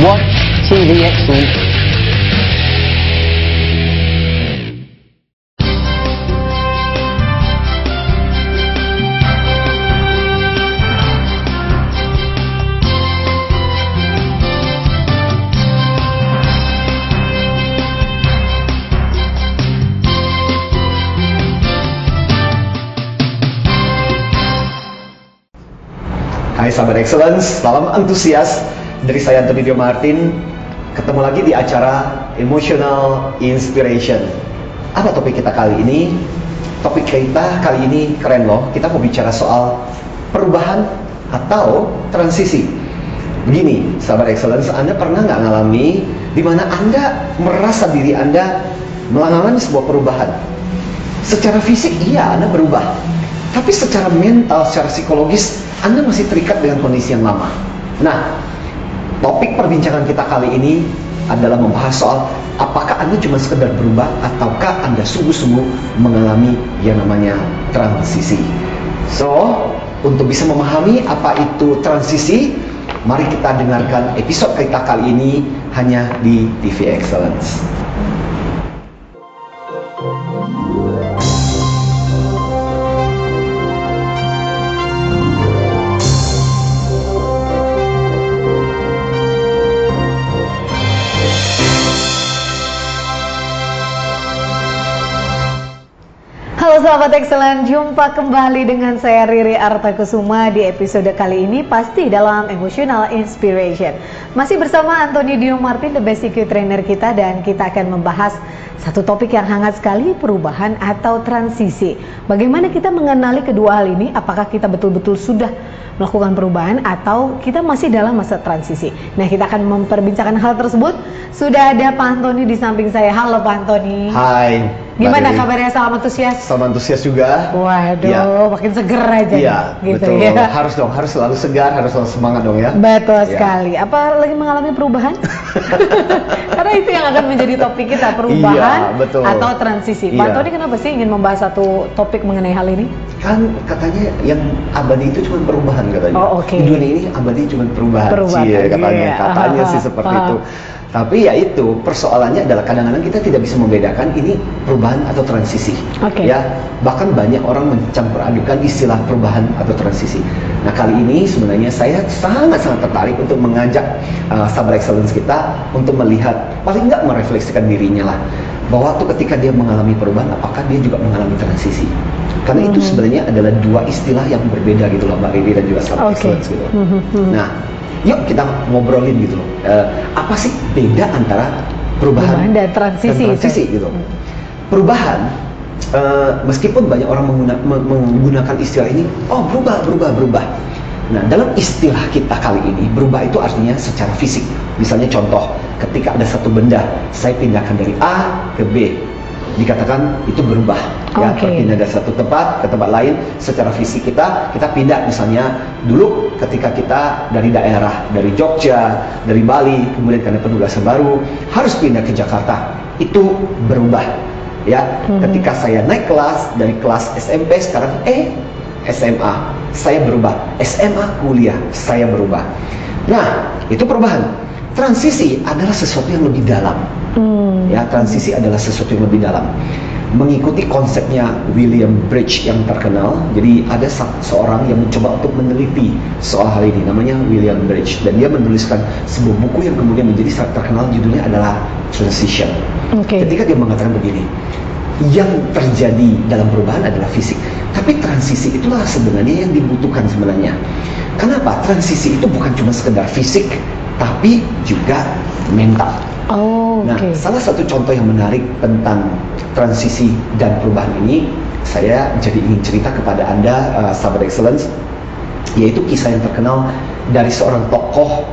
Watch TVXL. Hai sahabat Excellence, salam antusias dari saya Anthony Dio Martin. Ketemu lagi di acara Emotional Inspiration. Apa topik kita kali ini? Topik kita kali ini keren loh. Kita mau bicara soal perubahan atau transisi. Begini, sahabat Excellence, Anda pernah nggak ngalami di mana Anda merasa diri Anda mengalami sebuah perubahan? Secara fisik, iya Anda berubah. Tapi secara mental, secara psikologis, Anda masih terikat dengan kondisi yang lama. Nah, topik perbincangan kita kali ini adalah membahas soal apakah Anda cuma sekedar berubah ataukah Anda sungguh-sungguh mengalami yang namanya transisi. So, untuk bisa memahami apa itu transisi, mari kita dengarkan episode kita kali ini hanya di TV Excellence. Halo sahabat Excellent, jumpa kembali dengan saya Riri Artakusuma di episode kali ini pasti dalam Emotional Inspiration. Masih bersama Anthony Dio Martin, the best EQ trainer kita, dan kita akan membahas satu topik yang hangat sekali, perubahan atau transisi. Bagaimana kita mengenali kedua hal ini? Apakah kita betul-betul sudah melakukan perubahan atau kita masih dalam masa transisi? Nah, kita akan memperbincangkan hal tersebut. Sudah ada Pak Anthony di samping saya. Halo Pak Anthony. Hai. Gimana kabarnya? Salam antusias. Salam antusias juga. Waduh, ya. Makin seger aja. Iya, gitu betul. Ya. Harus dong, harus selalu segar, harus selalu semangat dong ya. Betul sekali. Apa lagi mengalami perubahan? Karena itu yang akan menjadi topik kita, perubahan betul. atau transisi. Pak Tony kenapa sih ingin membahas satu topik mengenai hal ini? Kan katanya yang abadi itu cuma perubahan katanya. Oh, oke. Di dunia ini abadi cuma perubahan. Cie, katanya sih seperti itu. Tapi ya itu, persoalannya adalah kadang-kadang kita tidak bisa membedakan ini perubahan atau transisi. Ya, bahkan banyak orang mencampur adukan istilah perubahan atau transisi. Nah, kali ini sebenarnya saya sangat-sangat tertarik untuk mengajak sahabat Excellence kita untuk melihat, paling nggak merefleksikan dirinya lah, bahwa waktu ketika dia mengalami perubahan, apakah dia juga mengalami transisi? Karena itu sebenarnya adalah dua istilah yang berbeda gitu loh, Mbak Riri dan juga sahabat Excellence gitu. Nah, yuk kita ngobrolin gitu loh. Apa sih beda antara perubahan dan transisi gitu. Perubahan, meskipun banyak orang menggunakan istilah ini, oh berubah. Nah, dalam istilah kita kali ini, berubah itu artinya secara fisik. Misalnya contoh, ketika ada satu benda, saya pindahkan dari A ke B, dikatakan itu berubah. Ya, berpindah dari satu tempat ke tempat lain secara fisik kita pindah. Misalnya dulu ketika kita dari daerah, dari Jogja, dari Bali, kemudian karena penugasan baru harus pindah ke Jakarta, itu berubah. Ya, ketika saya naik kelas dari kelas SMP sekarang SMA, saya berubah. SMA kuliah, saya berubah. Nah, itu perubahan. Transisi adalah sesuatu yang lebih dalam. Ya, transisi adalah sesuatu yang lebih dalam. Mengikuti konsepnya William Bridge yang terkenal. Jadi ada seorang yang mencoba untuk meneliti soal hal ini, namanya William Bridge, dan dia menuliskan sebuah buku yang kemudian menjadi sangat terkenal, judulnya adalah Transition. Ketika dia mengatakan begini, yang terjadi dalam perubahan adalah fisik, tapi transisi itulah sebenarnya yang dibutuhkan sebenarnya. Kenapa? Transisi itu bukan cuma sekedar fisik, tapi juga mental. Nah, salah satu contoh yang menarik tentang transisi dan perubahan ini, saya jadi ingin cerita kepada Anda, sahabat Excellence, yaitu kisah yang terkenal dari seorang tokoh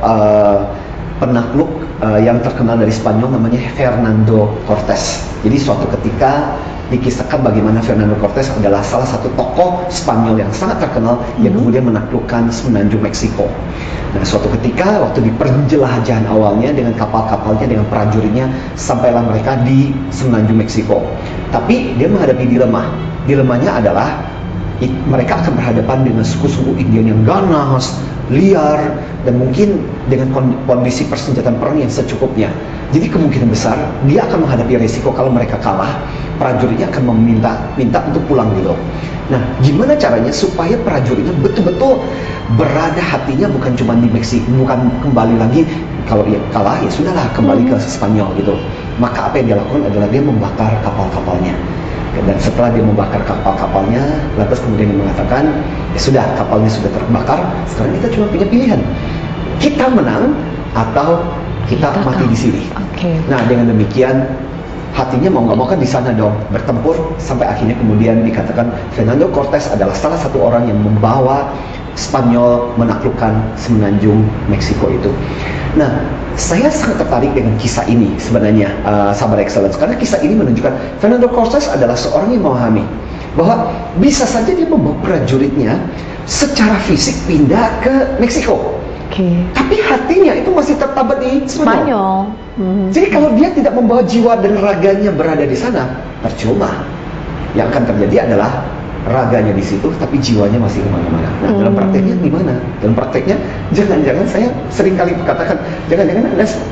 penakluk yang terkenal dari Spanyol, namanya Fernando Cortés. Jadi suatu ketika dikisahkan bagaimana Fernando Cortés adalah salah satu tokoh Spanyol yang sangat terkenal yang kemudian menaklukkan semenanjung Meksiko. Nah, suatu ketika waktu di penjelajahan awalnya dengan kapal-kapalnya, dengan prajuritnya, sampailah mereka di semenanjung Meksiko. Tapi dia menghadapi dilema. Dilemanya adalah mereka akan berhadapan dengan suku-suku Indian yang ganas, liar, dan mungkin dengan kondisi persenjataan perang yang secukupnya. Jadi kemungkinan besar dia akan menghadapi resiko kalau mereka kalah, prajuritnya akan minta untuk pulang gitu. Nah, gimana caranya supaya prajuritnya betul-betul berada hatinya bukan cuma di Meksiko, bukan kembali lagi kalau dia kalah ya sudahlah kembali ke Spanyol gitu. Maka apa yang dia lakukan adalah dia membakar kapal-kapalnya. Dan setelah dia membakar kapal-kapalnya, lantas kemudian dia mengatakan, ya sudah kapalnya sudah terbakar, sekarang kita cuma punya pilihan, kita menang atau kita mati di sini. Nah, dengan demikian hatinya mau nggak mau kan di sana dong bertempur sampai akhirnya kemudian dikatakan Fernando Cortés adalah salah satu orang yang membawa Spanyol menaklukkan semenanjung Meksiko itu. Nah, saya sangat tertarik dengan kisah ini sebenarnya, sahabat Excellence, karena kisah ini menunjukkan Fernando Cortés adalah seorang yang memahami bahwa bisa saja dia membawa prajuritnya secara fisik pindah ke Meksiko. Tapi hatinya itu masih tertabat di Spanyol. Jadi kalau dia tidak membawa jiwa dan raganya berada di sana, percuma. Yang akan terjadi adalah raganya di situ, tapi jiwanya masih kemana-mana. Nah, dalam prakteknya gimana? Dalam prakteknya, jangan-jangan saya sering kali katakan, jangan-jangan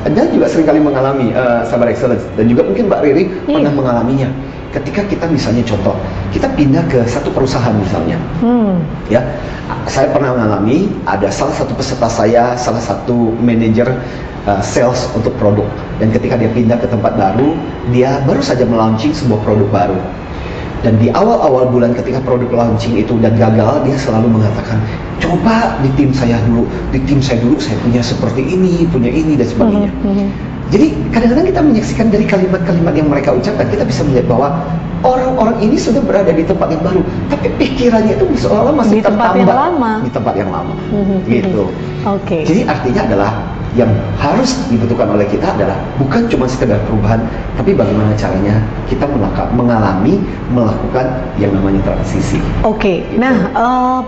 Anda juga sering kali mengalami, sahabat Excellence, dan juga mungkin Mbak Riri pernah mengalaminya. Ketika kita misalnya contoh, kita pindah ke satu perusahaan misalnya, ya, saya pernah mengalami ada salah satu peserta saya, salah satu manajer sales untuk produk, dan ketika dia pindah ke tempat baru, dia baru saja melaunching sebuah produk baru. Dan di awal-awal bulan ketika produk launching itu dan gagal, dia selalu mengatakan, coba di tim saya dulu saya punya seperti ini, punya ini dan sebagainya. Jadi kadang-kadang kita menyaksikan dari kalimat-kalimat yang mereka ucapkan, kita bisa melihat bahwa orang-orang ini sudah berada di tempat yang baru, tapi pikirannya itu seolah-olah masih tertambah di tempat yang lama. Gitu. Jadi artinya adalah yang harus dibutuhkan oleh kita adalah bukan cuma sekedar perubahan, tapi bagaimana caranya kita melakukan yang namanya transisi. Gitu. Nah,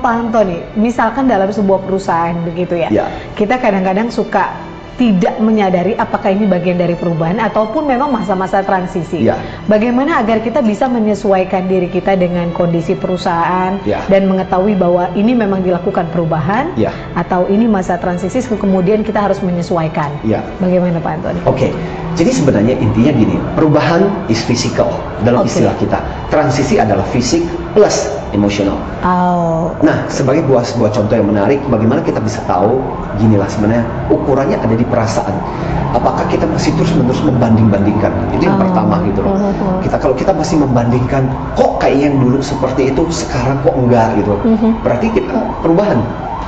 Pak Antoni, misalkan dalam sebuah perusahaan begitu ya, kita kadang-kadang suka tidak menyadari apakah ini bagian dari perubahan ataupun memang masa-masa transisi. Bagaimana agar kita bisa menyesuaikan diri kita dengan kondisi perusahaan dan mengetahui bahwa ini memang dilakukan perubahan atau ini masa transisi, kemudian kita harus menyesuaikan. Bagaimana Pak Antoni? Jadi sebenarnya intinya gini, perubahan is physical dalam istilah kita. Transisi adalah fisik plus emosional. Nah, sebagai sebuah contoh yang menarik, bagaimana kita bisa tahu, ginilah sebenarnya ukurannya ada di perasaan. Apakah kita masih terus-menerus membanding-bandingkan? Itu yang pertama gitu loh. Kalau kita masih membandingkan, kok kayak yang dulu seperti itu, sekarang kok enggak gitu. Berarti kita perubahan.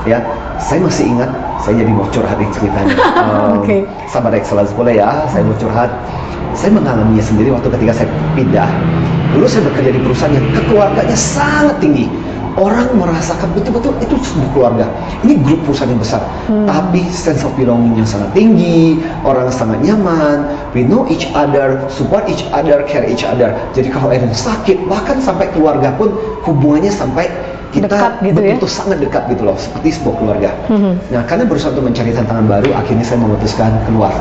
Ya, saya masih ingat, saya jadi mau curhat ceritanya. Sahabat Excellence boleh ya, saya mau curhat. Saya mengalaminya sendiri waktu ketika saya pindah. Dulu saya bekerja di perusahaan yang kekeluarganya sangat tinggi. Orang merasakan betul-betul itu sebuah keluarga. Ini grup perusahaan yang besar, tapi sense of belonging-nya sangat tinggi, orang sangat nyaman, we know each other, support each other, care each other. Jadi kalau ada yang sakit, bahkan sampai keluarga pun hubungannya sampai kita dekat gitu betul-betul sangat dekat gitu loh, seperti sebuah keluarga. Nah, karena berusaha untuk mencari tantangan baru, akhirnya saya memutuskan keluar.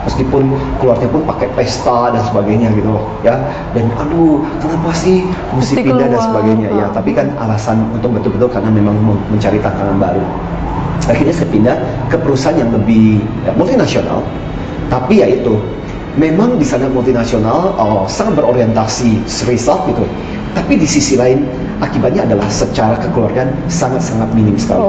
Meskipun keluarnya pun pakai pesta dan sebagainya gitu loh, ya. Dan aduh, kenapa sih mesti pindah dan sebagainya ya. Tapi kan alasan untuk betul-betul karena memang mencari tantangan baru. Akhirnya saya pindah ke perusahaan yang lebih multinasional. Tapi ya itu, memang di sana multinasional sangat berorientasi result gitu. Tapi di sisi lain akibatnya adalah secara kekeluargaan sangat-sangat minim sekali.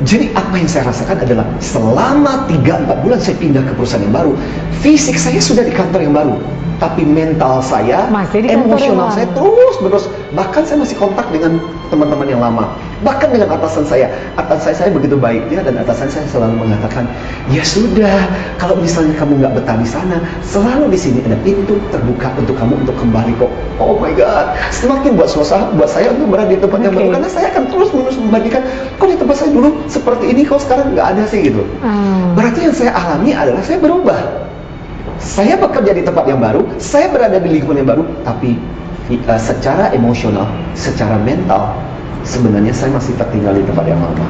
Jadi apa yang saya rasakan adalah selama 3-4 bulan saya pindah ke perusahaan yang baru, fisik saya sudah di kantor yang baru, tapi mental saya, emosional saya terus-menerus. Bahkan saya masih kontak dengan teman-teman yang lama, bahkan dengan atasan saya. Atasan saya begitu baiknya, dan atasan saya selalu mengatakan, ya sudah, kalau misalnya kamu nggak betah di sana, selalu di sini ada pintu terbuka untuk kamu untuk kembali kok. Oh my God, semakin buat saya untuk berada di tempat yang baru, karena saya akan terus-menerus membandingkan, kok di tempat saya dulu seperti ini, kok sekarang nggak ada sih gitu. Berarti yang saya alami adalah saya berubah. Saya bekerja di tempat yang baru, saya berada di lingkungan yang baru, tapi secara emosional, secara mental, sebenarnya saya masih tertinggal di tempat yang lama.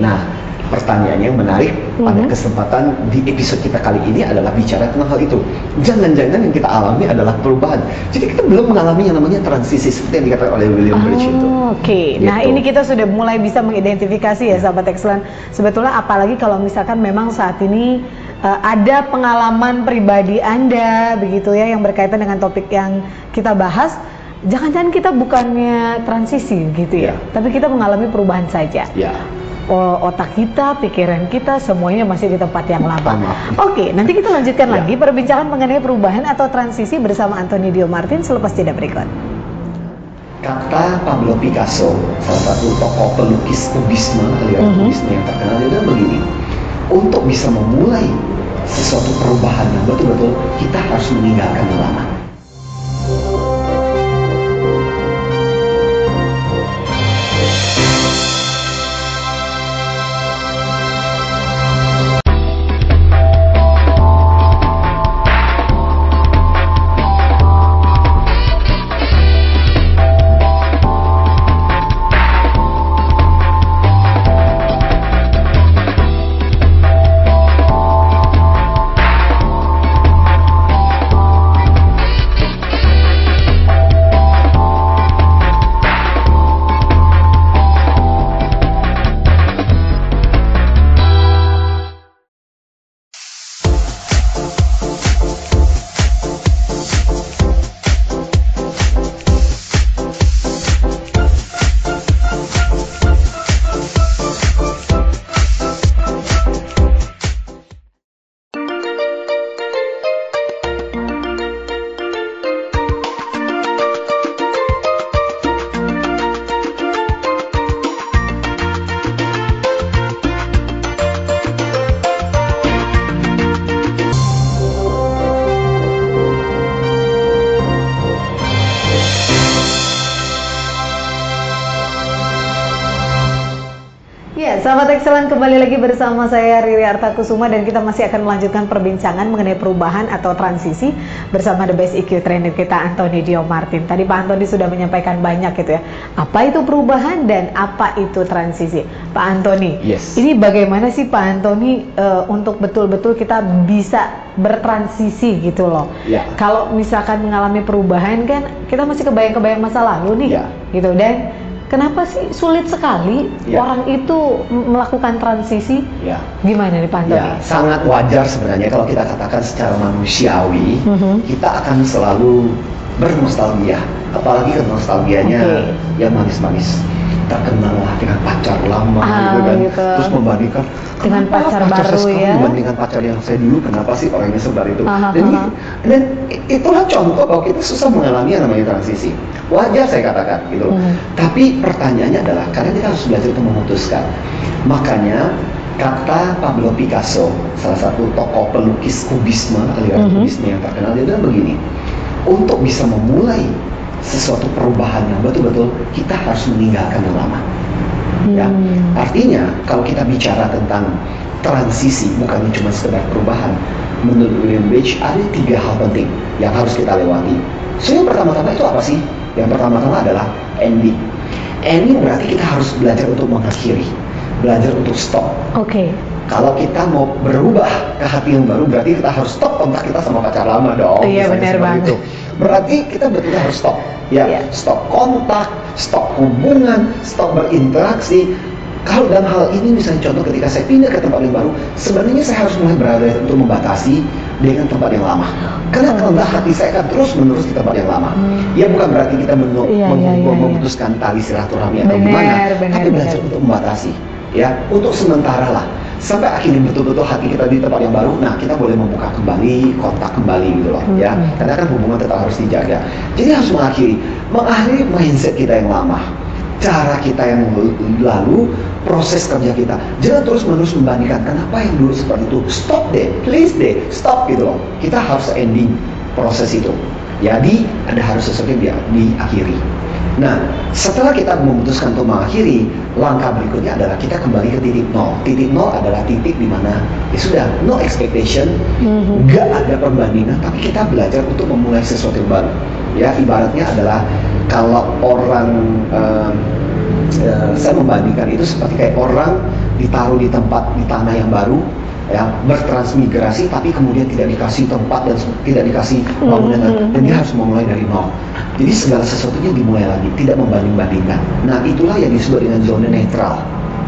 Nah, pertanyaan yang menarik pada kesempatan di episode kita kali ini adalah bicara tentang hal itu. Jangan-jangan yang kita alami adalah perubahan. Jadi kita belum mengalami yang namanya transisi seperti yang dikatakan oleh William Bridge itu. Oke. Nah, ini kita sudah mulai bisa mengidentifikasi ya sahabat Excellent. Sebetulnya apalagi kalau misalkan memang saat ini ada pengalaman pribadi Anda begitu ya yang berkaitan dengan topik yang kita bahas. Jangan-jangan kita bukannya transisi gitu ya, tapi kita mengalami perubahan saja. Ya. Otak kita, pikiran kita, semuanya masih di tempat yang lama. Oke, nanti kita lanjutkan lagi perbincangan mengenai perubahan atau transisi bersama Anthony Dio Martin selepas jeda berikut. Kata Pablo Picasso, salah satu tokoh pelukis kubisme, aliran kubisme yang terkenal, dia bilang begini, untuk bisa memulai sesuatu perubahan yang betul-betul kita harus meninggalkan yang lama. Sahabat Excellent, kembali lagi bersama saya Riri Artakusuma dan kita masih akan melanjutkan perbincangan mengenai perubahan atau transisi bersama the best EQ trainer kita Anthony Dio Martin. Tadi Pak Anthony sudah menyampaikan banyak gitu ya. Apa itu perubahan dan apa itu transisi? Pak Anthony, ini bagaimana sih Pak Anthony untuk betul-betul kita bisa bertransisi gitu loh. Kalau misalkan mengalami perubahan kan kita masih kebayang-kebayang masa lalu nih gitu, dan kenapa sih sulit sekali orang itu melakukan transisi? Gimana nih Pak Anthony? Sangat wajar sebenarnya kalau kita katakan secara manusiawi, kita akan selalu bernostalgia, apalagi ke nostalgianya yang manis-manis. Terkenal lah dengan pacar lama gitu kan, terus membandingkan dengan pacar baru dibandingkan pacar yang saya dulu, kenapa sih orangnya sebar itu? Dan itulah contoh bahwa kita susah mengalami yang namanya transisi. Wajar saya katakan gitu. Tapi pertanyaannya adalah karena kita harus belajar untuk memutuskan. Makanya kata Pablo Picasso, salah satu tokoh pelukis kubisme, aliran kubisme yang terkenal, dia bilang begini, untuk bisa memulai sesuatu perubahan yang betul-betul kita harus meninggalkan yang lama. Artinya kalau kita bicara tentang transisi, bukan cuma sekedar perubahan, menurut William Bridge ada 3 hal penting yang harus kita lewati. So yang pertama-tama itu apa sih? Yang pertama-tama adalah ending. Ending berarti kita harus belajar untuk mengakhiri, belajar untuk stop. Kalau kita mau berubah ke hati yang baru, berarti kita harus stop kontak kita sama pacar lama dong. Iya, benar banget. Berarti kita betul-betul harus stop. Stop kontak, stop hubungan, stop berinteraksi. Kalau dalam hal ini misalnya contoh ketika saya pindah ke tempat yang baru, sebenarnya saya harus mulai berada untuk membatasi dengan tempat yang lama. Karena kalau enggak, hati saya akan terus menerus di tempat yang lama. Ya bukan berarti kita memutuskan tali silaturahmi atau gimana, tapi belajar untuk membatasi. Ya, untuk sementara lah. Sampai akhirnya betul-betul hati kita di tempat yang baru, nah kita boleh membuka kembali, kontak kembali gitu loh, ya. Karena kan hubungan tetap harus dijaga. Jadi harus mengakhiri mindset kita yang lama, cara kita yang lalu, proses kerja kita. Jangan terus-menerus membandingkan, kenapa yang dulu seperti itu. Stop deh, please deh, stop gitu loh. Kita harus ending proses itu. Jadi ada harus sesuatu yang diakhiri. Nah, setelah kita memutuskan untuk mengakhiri, langkah berikutnya adalah kita kembali ke titik nol. Titik nol adalah titik di mana ya sudah, no expectation, nggak ada perbandingan, tapi kita belajar untuk memulai sesuatu yang baru. Ya, ibaratnya adalah kalau orang, saya membandingkan itu seperti kayak orang ditaruh di tanah yang baru, ya, bertransmigrasi, tapi kemudian tidak dikasih tempat dan tidak dikasih bangunan, dan dia harus memulai dari nol. Jadi segala sesuatunya dimulai lagi, tidak membanding-bandingkan. Nah, itulah yang disebut dengan zona netral,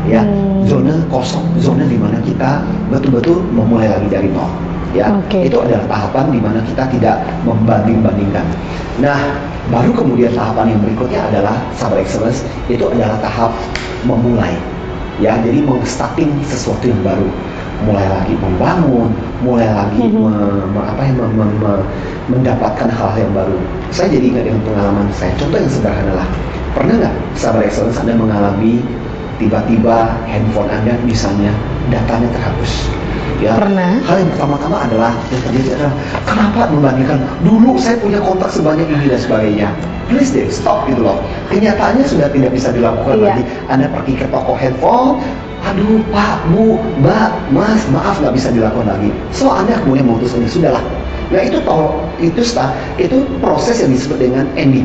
ya, zona kosong, zona di mana kita betul-betul memulai lagi dari nol. Ya, itu adalah tahapan di mana kita tidak membanding-bandingkan. Nah, baru kemudian tahapan yang berikutnya adalah Sahabat Excellence, itu adalah tahap memulai. Ya, jadi starting sesuatu yang baru, mulai lagi membangun, mulai lagi mendapatkan hal-hal yang baru. Saya jadi ingat dengan pengalaman saya. Contoh yang sederhana lah. Pernah nggak Sahabat Excellence Anda mengalami tiba-tiba handphone Anda misalnya datanya terhapus? Ya, pernah. Hal yang pertama-tama adalah yang terjadi adalah kenapa membandingkan dulu saya punya kontak sebanyak ini dan sebagainya. Please deh, stop gitu loh. Kenyataannya sudah tidak bisa dilakukan lagi. Anda pergi ke toko handphone, aduh Pak, Bu, Mbak, Mas, maaf nggak bisa dilakukan lagi. So Anda kemudian memutuskan sudahlah. Nah itu proses yang disebut dengan ending.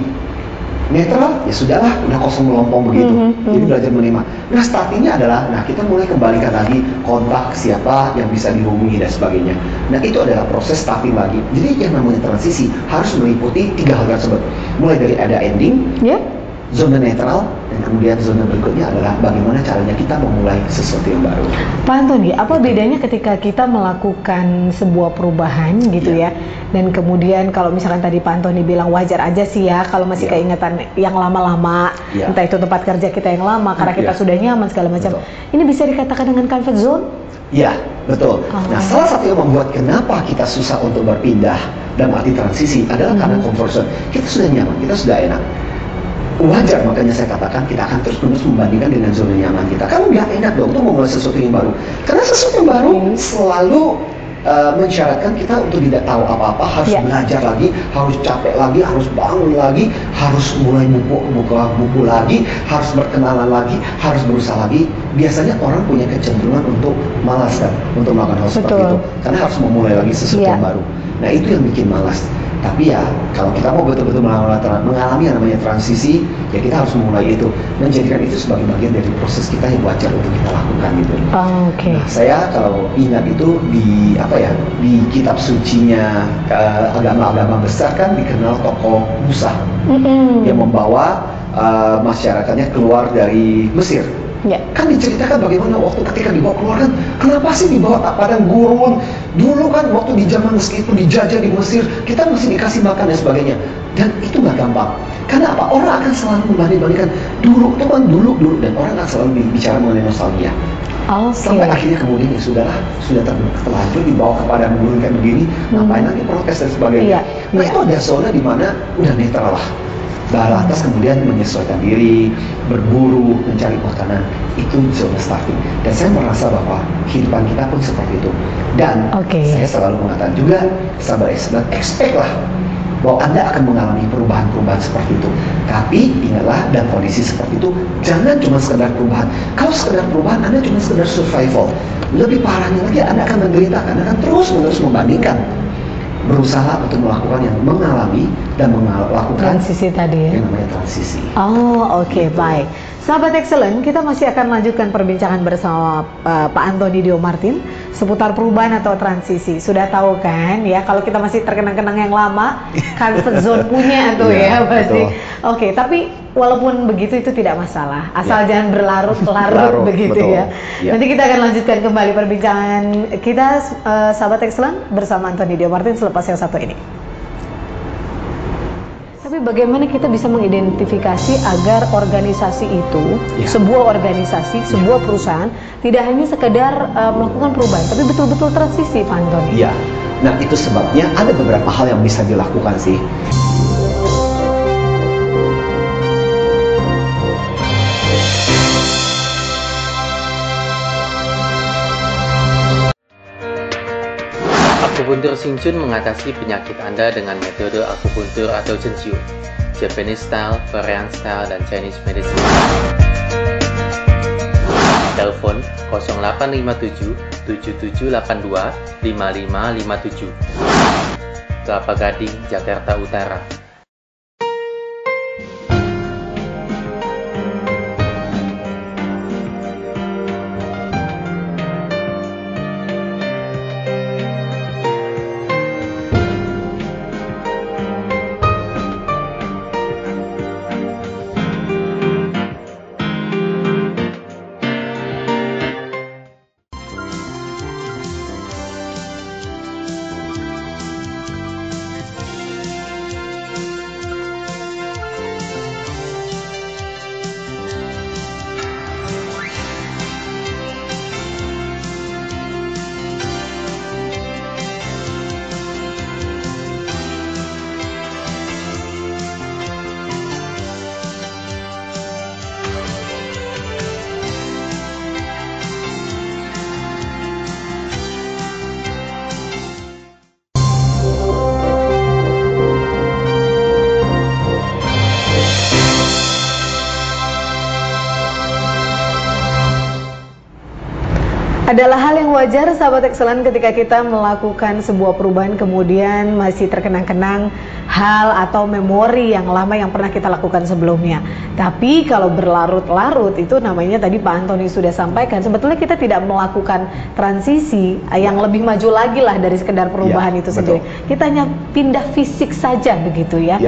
Netral, ya sudahlah, udah kosong melompong begitu. Jadi belajar menerima. Nah, startingnya adalah, kita mulai kembalikan lagi kontak siapa yang bisa dihubungi dan sebagainya. Nah, itu adalah proses starting lagi. Jadi yang namanya transisi harus meliputi 3 hal tersebut. Mulai dari ada ending, zona netral, dan kemudian zona berikutnya adalah bagaimana caranya kita memulai sesuatu yang baru. Pak Antoni, apa bedanya ketika kita melakukan sebuah perubahan gitu ya, dan kemudian kalau misalkan tadi Pak Antoni bilang wajar aja sih ya kalau masih keingetan yang lama-lama, entah itu tempat kerja kita yang lama karena kita sudah nyaman segala macam. Ini bisa dikatakan dengan comfort zone? Ya, betul. Nah, salah satu yang membuat kenapa kita susah untuk berpindah dalam arti transisi adalah karena comfort zone. Kita sudah nyaman, kita sudah enak. Wajar, makanya saya katakan kita akan terus-menerus membandingkan dengan zona nyaman kita. Kan nggak enak dong untuk memulai sesuatu yang baru. Karena sesuatu yang baru selalu mensyaratkan kita untuk tidak tahu apa-apa, harus belajar lagi, harus capek lagi, harus bangun lagi, harus mulai buka buku lagi, harus berkenalan lagi, harus berusaha lagi. Biasanya orang punya kecenderungan untuk malas kan, untuk melakukan hal seperti itu. Karena harus memulai lagi sesuatu yang baru. Nah, itu yang bikin malas. Tapi ya, kalau kita mau betul-betul mengalami yang namanya transisi, ya kita harus memulai itu, menjadikan itu sebagai bagian dari proses kita yang wajar untuk kita lakukan gitu. Nah, saya kalau ingat itu di kitab sucinya agama-agama besar kan dikenal tokoh Musa yang membawa masyarakatnya keluar dari Mesir. Kan diceritakan bagaimana waktu ketika dibawa keluar kan, kenapa sih dibawa padang gurun? Dulu kan waktu di zaman meskipun dijajah di Mesir, kita masih dikasih makan dan sebagainya. Dan itu nggak gampang. Karena apa? Orang akan selalu membanding-bandingkan dulu, itu kan dulu, dan orang akan selalu bicara mengenai nostalgia. Sampai akhirnya kemudian ya sudahlah, sudah terlanjur dibawa ke padang gurun kayak begini, ngapain lagi protes dan sebagainya. Nah, itu ada zona di mana udah netral lah. Lantas kemudian menyesuaikan diri, berburu, mencari makanan, itu zona starting. Dan saya merasa bahwa kehidupan kita pun seperti itu. Dan saya selalu mengatakan juga, sahabat excellence, expect lah bahwa Anda akan mengalami perubahan-perubahan seperti itu. Tapi ingatlah, dan kondisi seperti itu jangan cuma sekedar perubahan. Kalau sekedar perubahan, Anda cuma sekedar survival. Lebih parahnya lagi, Anda akan menderita, Anda akan terus-menerus membandingkan, berusaha untuk melakukan yang mengalami dan melakukan transisi tadi ya, yang namanya transisi. Baik. Sahabat Excellent, kita masih akan lanjutkan perbincangan bersama Pak Antoni Dio Martin seputar perubahan atau transisi. Sudah tahu kan ya, kalau kita masih terkenang-kenang yang lama, comfort zone punya tuh ya pasti. Tapi walaupun begitu itu tidak masalah, asal jangan berlarut-larut begitu ya. Nanti kita akan lanjutkan kembali perbincangan kita, sahabat Excellent, bersama Antoni Dio Martin selepas yang satu ini. Tapi bagaimana kita bisa mengidentifikasi agar organisasi itu, sebuah organisasi, sebuah perusahaan, tidak hanya sekedar melakukan perubahan, tapi betul-betul transisi, Pak Antoni? Nah, itu sebabnya ada beberapa hal yang bisa dilakukan sih. Akupuntur Xingchun mengatasi penyakit Anda dengan metode akupuntur atau Zhenjiu, Japanese style, Korean style, dan Chinese medicine. Telepon 0857 7782 5557. Kelapa Gading, Jakarta Utara. adalah hal yang wajar sahabat Excellent ketika kita melakukan sebuah perubahan kemudian masih terkenang-kenang hal atau memori yang lama yang pernah kita lakukan sebelumnya. Tapi kalau berlarut-larut itu namanya tadi Pak Antoni sudah sampaikan, sebetulnya kita tidak melakukan transisi yang lebih maju lagi lah dari sekedar perubahan itu sendiri. Kita hanya pindah fisik saja begitu ya.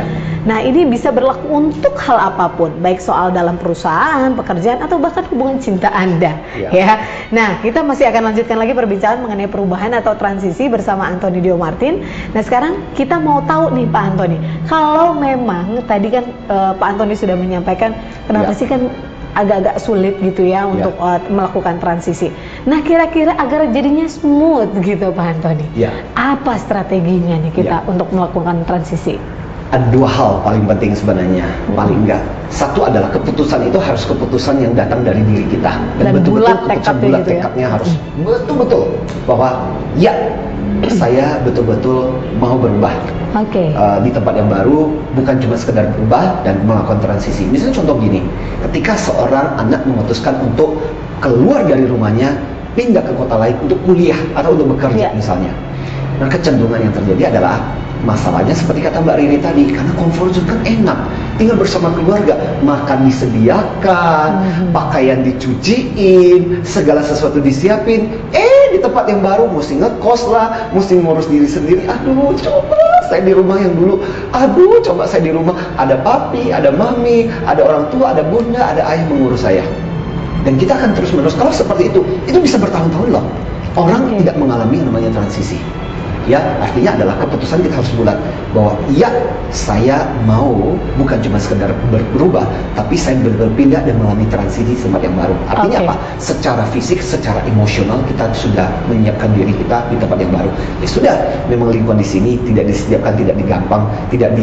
Nah, ini bisa berlaku untuk hal apapun, baik soal dalam perusahaan, pekerjaan atau bahkan hubungan cinta Anda ya. Nah, kita masih akan lanjutkan lagi perbincangan mengenai perubahan atau transisi bersama Antoni Dio Martin. Nah, sekarang kita mau tahu nih Pak Antoni, kalau memang tadi kan Pak Antoni sudah menyampaikan kenapa sih kan agak-agak sulit gitu ya untuk melakukan transisi. Nah, kira-kira agar jadinya smooth gitu Pak Antoni, apa strateginya nih kita untuk melakukan transisi? Ada dua hal paling penting sebenarnya, paling enggak. Satu adalah keputusan itu harus keputusan yang datang dari diri kita. Dan betul-betul keputusan bulat gitu tekadnya harus betul-betul bahwa ya saya betul-betul mau berubah di tempat yang baru, bukan cuma sekedar berubah dan melakukan transisi. Misalnya contoh gini, ketika seorang anak memutuskan untuk keluar dari rumahnya, pindah ke kota lain untuk kuliah atau untuk bekerja misalnya. Nah, kecenderungan yang terjadi adalah masalahnya seperti kata Mbak Riri tadi, karena comfort zone kan enak, tinggal bersama keluarga, makan disediakan, pakaian dicuciin, segala sesuatu disiapin. Di tempat yang baru mesti ngekos lah, mesti ngurus diri sendiri. Aduh, coba saya di rumah yang dulu. Aduh, coba saya di rumah ada papi, ada mami, ada orang tua, ada bunda, ada ayah mengurus saya. Dan kita akan terus-menerus. Kalau seperti itu bisa bertahun-tahun loh. Orang tidak mengalami yang namanya transisi. Ya, artinya adalah keputusan kita harus bulat bahwa ya, saya mau bukan cuma sekedar berubah, tapi saya berpindah dan mengalami transisi di tempat yang baru. Artinya apa? Secara fisik, secara emosional kita sudah menyiapkan diri kita di tempat yang baru. Ya sudah, memang lingkungan di sini tidak disediakan, tidak digampang, tidak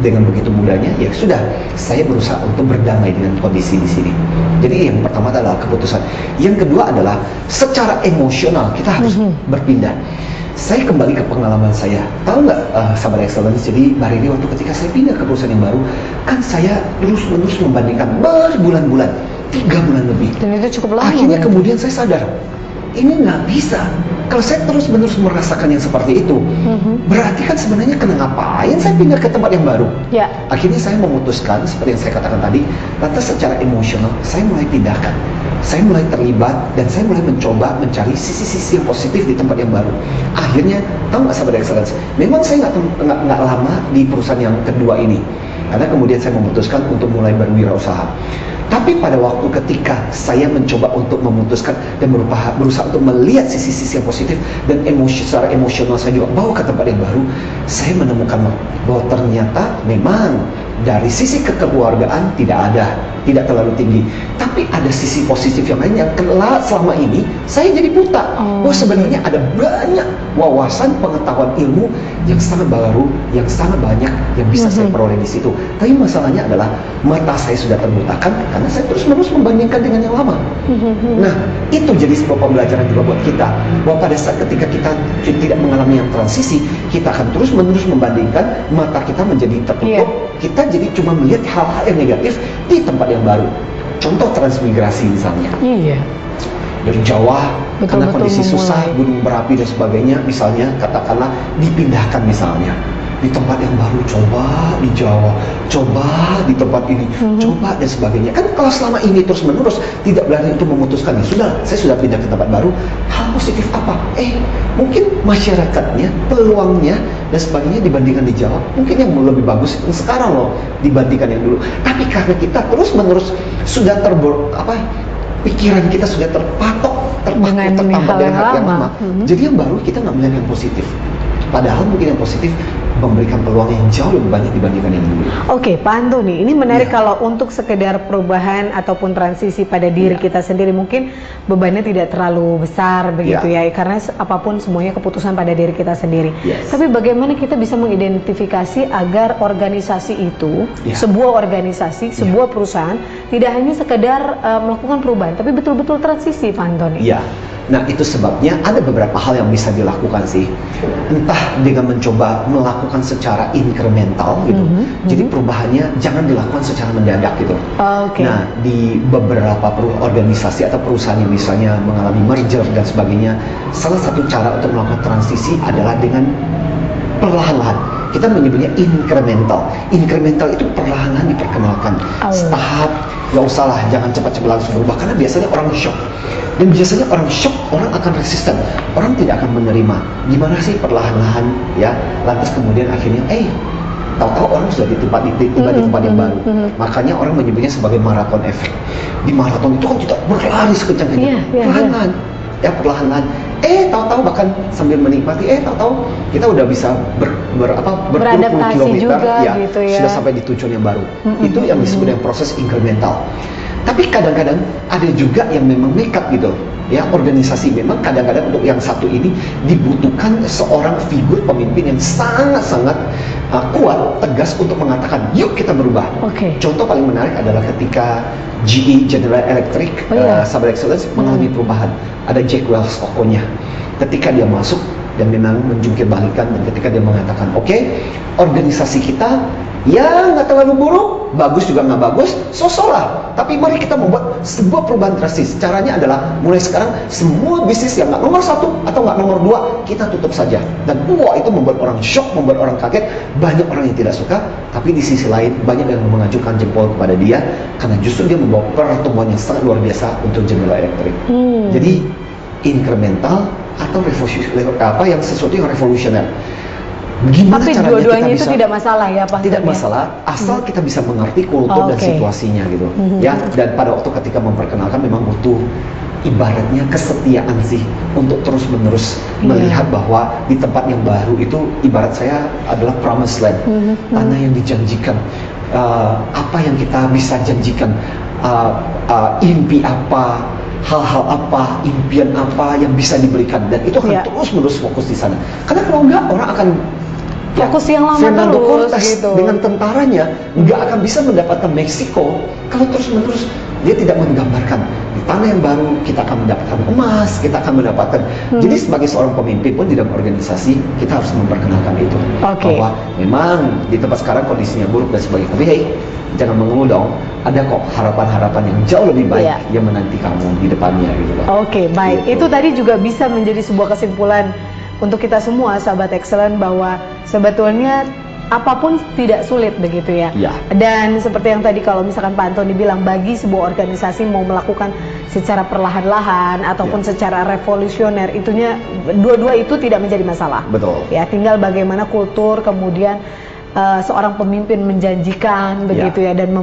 dengan begitu mudahnya. Ya sudah, saya berusaha untuk berdamai dengan kondisi di sini. Jadi yang pertama adalah keputusan. Yang kedua adalah secara emosional kita harus berpindah. Saya kembali ke pengalaman saya. Tahu nggak sahabat Excellence, jadi Mbak Riri waktu ketika saya pindah ke perusahaan yang baru, kan saya terus-menerus membandingkan berbulan-bulan, 3 bulan lebih. Dan itu cukup lama. Akhirnya kemudian saya sadar, ini nggak bisa. Kalau saya terus-menerus merasakan yang seperti itu, berarti kan sebenarnya kena ngapain saya pindah ke tempat yang baru? Akhirnya saya memutuskan, seperti yang saya katakan tadi, lantas secara emosional, saya mulai pindahkan. Saya mulai terlibat dan saya mulai mencoba mencari sisi-sisi yang positif di tempat yang baru. Akhirnya, tahu nggak sahabat Excellence, memang saya nggak lama di perusahaan yang kedua ini, karena kemudian saya memutuskan untuk mulai berwirausaha. Tapi pada waktu ketika saya mencoba untuk memutuskan dan berusaha untuk melihat sisi-sisi yang positif dan secara emosional saya juga bawa ke tempat yang baru, saya menemukan bahwa ternyata memang dari sisi kekeluargaan tidak terlalu tinggi, tapi ada sisi positif yang lainnya. Selama ini saya jadi buta bahwa sebenarnya ada banyak wawasan, pengetahuan, ilmu yang sangat baru, yang sangat banyak yang bisa saya peroleh di situ. Tapi masalahnya adalah mata saya sudah terbutakan karena saya terus-menerus membandingkan dengan yang lama. Nah, itu jadi sebuah pembelajaran juga buat kita, bahwa pada saat ketika kita tidak mengalami yang transisi, kita akan terus-menerus membandingkan, mata kita menjadi tertutup, kita jadi cuma melihat hal-hal yang negatif di tempat yang baru. Contoh transmigrasi misalnya. Dari Jawa, karena kondisi susah, gunung berapi dan sebagainya, misalnya katakanlah dipindahkan misalnya di tempat yang baru, coba di Jawa, coba di tempat ini, coba dan sebagainya. Kan kalau selama ini terus menerus tidak berani untuk memutuskan, ya sudah, saya sudah pindah ke tempat baru, hal positif apa? Mungkin masyarakatnya, peluangnya dan sebagainya dibandingkan di Jawa, mungkin yang lebih bagus yang sekarang loh dibandingkan yang dulu. Tapi karena kita terus menerus sudah pikiran kita sudah terpatok dengan hal yang lama. Jadi yang baru kita nggak melihat yang positif. Padahal mungkin yang positif memberikan peluang yang jauh lebih banyak dibandingkan yang dulu. Oke, Pak Antoni, ini menarik kalau untuk sekedar perubahan ataupun transisi pada diri kita sendiri, mungkin bebannya tidak terlalu besar begitu ya, karena apapun semuanya keputusan pada diri kita sendiri. Tapi bagaimana kita bisa mengidentifikasi agar organisasi itu, sebuah organisasi, sebuah perusahaan tidak hanya sekedar melakukan perubahan, tapi betul-betul transisi, Pak Antoni. Iya. Nah, itu sebabnya ada beberapa hal yang bisa dilakukan sih. Entah dengan mencoba melakukan secara incremental gitu. Jadi perubahannya jangan dilakukan secara mendadak gitu. Nah, di beberapa organisasi atau perusahaan yang misalnya mengalami merger dan sebagainya, salah satu cara untuk melakukan transisi adalah dengan perlahan-lahan. Kita menyebutnya incremental. Incremental itu perlahan-lahan diperkenalkan. Setahap, nggak usah lah, jangan cepat-cepat langsung berubah. Karena biasanya orang shock. Dan biasanya orang shock, orang akan resisten. Orang tidak akan menerima. Gimana sih perlahan-lahan ya. Lantas kemudian akhirnya, tahu-tahu orang sudah tiba di tempat yang baru. Makanya orang menyebutnya sebagai marathon effect. Di marathon itu kan kita berlari sekencang-kencang. Perlahan-lahan. Ya perlahan-lahan. Tahu-tahu bahkan sambil menikmati, tahu-tahu kita udah bisa berpuluh-puluh kilometer ya, gitu ya, sudah sampai di tujuan yang baru. Itu yang disebut dengan proses incremental. Tapi kadang-kadang ada juga yang memang nekat gitu. Ya, organisasi memang kadang-kadang untuk yang satu ini dibutuhkan seorang figur pemimpin yang sangat-sangat kuat, tegas untuk mengatakan, yuk kita berubah. Contoh paling menarik adalah ketika GE, General Electric, Cyber Excellence mengalami perubahan. Ada Jack Welch tokohnya. Ketika dia masuk dan memang menjungkir balikan, dan ketika dia mengatakan, oke, organisasi kita ya nggak terlalu buruk, bagus juga nggak bagus, so-so lah. Tapi mari kita membuat sebuah perubahan drastis. Caranya adalah mulai sekarang semua bisnis yang nggak nomor 1 atau nggak nomor 2 kita tutup saja. Dan itu membuat orang shock, membuat orang kaget. Banyak orang yang tidak suka, tapi di sisi lain banyak yang mengacungkan jempol kepada dia karena justru dia membawa pertumbuhan yang sangat luar biasa untuk General Electric. Jadi incremental atau yang sesuatu yang revolusioner. Gimana tapi caranya dua-duanya kita bisa, itu tidak masalah ya Pak? Tidak masalah, asal kita bisa mengerti kultur dan situasinya gitu. Ya, dan pada waktu ketika memperkenalkan memang butuh ibaratnya kesetiaan sih untuk terus-menerus melihat bahwa di tempat yang baru itu ibarat saya adalah promised land, tanah yang dijanjikan. Apa yang kita bisa janjikan, impi apa, hal-hal apa, impian apa yang bisa diberikan, dan itu akan terus-menerus fokus di sana. Karena kalau enggak, orang akan fokus yang lama Fernando terus Cortez gitu. Dengan tentaranya nggak akan bisa mendapatkan Meksiko kalau terus-menerus dia tidak menggambarkan di tanah yang baru kita akan mendapatkan emas, kita akan mendapatkan. Jadi sebagai seorang pemimpin pun di dalam organisasi kita harus memperkenalkan itu bahwa memang di tempat sekarang kondisinya buruk dan sebagainya. Tapi jangan mengeluh dong. Ada kok harapan-harapan yang jauh lebih baik yang menanti kamu di depannya gitu loh. Baik. Gitu. Itu tadi juga bisa menjadi sebuah kesimpulan untuk kita semua sahabat excellent bahwa sebetulnya apapun tidak sulit begitu ya. Dan seperti yang tadi kalau misalkan Pak Antoni bilang, bagi sebuah organisasi mau melakukan secara perlahan-lahan ataupun secara revolusioner, itunya dua-dua itu tidak menjadi masalah. Betul. Ya, tinggal bagaimana kultur kemudian seorang pemimpin menjanjikan begitu ya, dan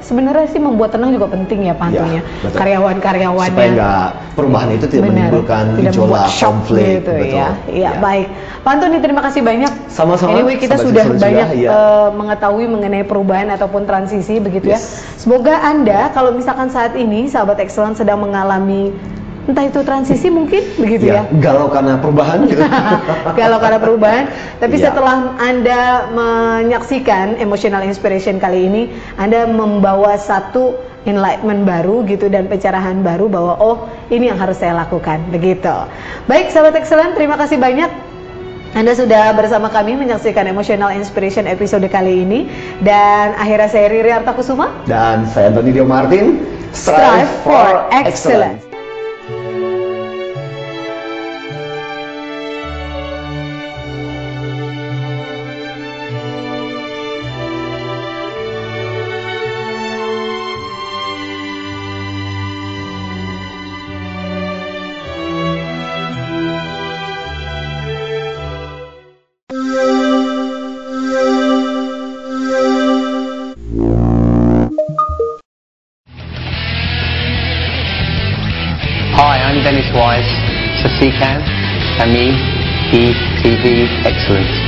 sebenarnya sih membuat tenang juga penting ya Pak Antoni, karyawan-karyawannya, supaya nggak perubahan itu tidak menimbulkan gejolak, konflik gitu ya. Baik Pak Antoni, terima kasih banyak. Sama-sama. Anyway, kita sudah banyak mengetahui mengenai perubahan ataupun transisi begitu ya. Semoga Anda kalau misalkan saat ini sahabat excellent sedang mengalami entah itu transisi mungkin begitu ya, galau karena perubahan gitu. Galau karena perubahan, tapi setelah Anda menyaksikan Emotional Inspiration kali ini, Anda membawa satu enlightenment baru gitu dan pencerahan baru bahwa ini yang harus saya lakukan begitu. Baik sahabat excellent, terima kasih banyak Anda sudah bersama kami menyaksikan Emotional Inspiration episode kali ini. Dan akhirnya saya Riri Artakusuma dan saya Antoni Dio Martin. Strive for excellence. Hi, I'm Dennis Wise, Sasikan, Ami, ETV Excellence.